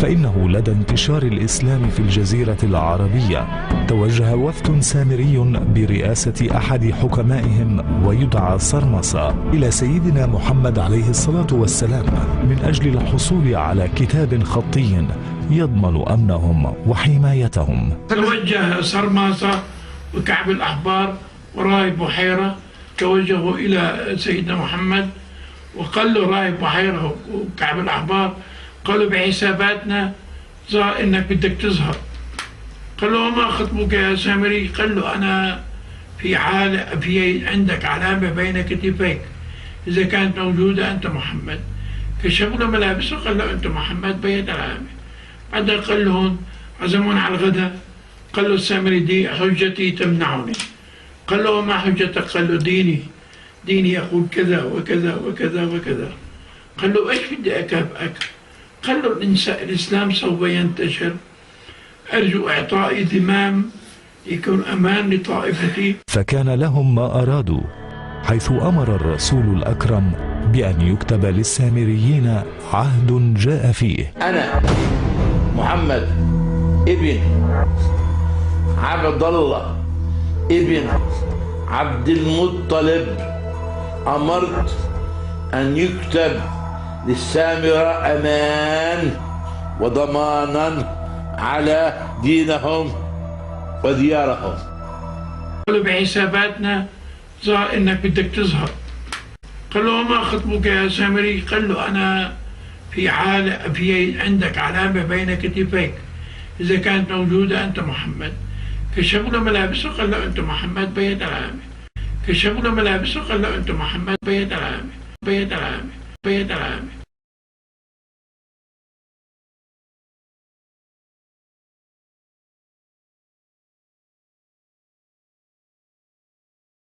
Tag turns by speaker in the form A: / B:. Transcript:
A: فإنه لدى انتشار الإسلام في الجزيرة العربية توجه وفد سامري برئاسة أحد حكمائهم ويدعى صرمصة إلى سيدنا محمد عليه الصلاة والسلام من أجل الحصول على كتاب خطي يضمن أمنهم وحمايتهم.
B: توجه صرمصة وكعب الأحبار وراهب بحيرة، توجهوا إلى سيدنا محمد وقال له راهب بحيرة وكعب الأحبار، قالوا بحساباتنا ظهر إنك بدك تظهر. قال له وما خطبك يا سامري؟ قال له أنا في عندك علامة بين كتفيك، إذا كانت موجودة أنت محمد. كشف له ملابسه قال له أنت محمد، بين العلامة. بعدها قال لهم عزمون على الغداء. قال له السامري دي حجتي تمنعني. قال له وما حجتك؟ قال له ديني يقول كذا وكذا وكذا وكذا. قال له ايش بدي اكافئك؟ قال له الاسلام سوف ينتشر، ارجو اعطائي ذمام يكون امان لطائفتي.
A: فكان لهم ما ارادوا، حيث امر الرسول الاكرم بان يكتب للسامريين عهد جاء فيه:
C: انا محمد ابن عبد الله ابن عبد المطلب أمرت أن يكتب للسامرة أمان وضمانا على دينهم وديارهم.
B: قالوا بحساباتنا ظهر إنك بدك تظهر. قال له وما خطبك يا سامري؟ قال له أنا في عندك علامة بين كتفيك، إذا كانت موجودة أنت محمد. كشف له ملابسه قال له أنت محمد، بين العلامة. كشف له ملابسه قال له أنت محمد.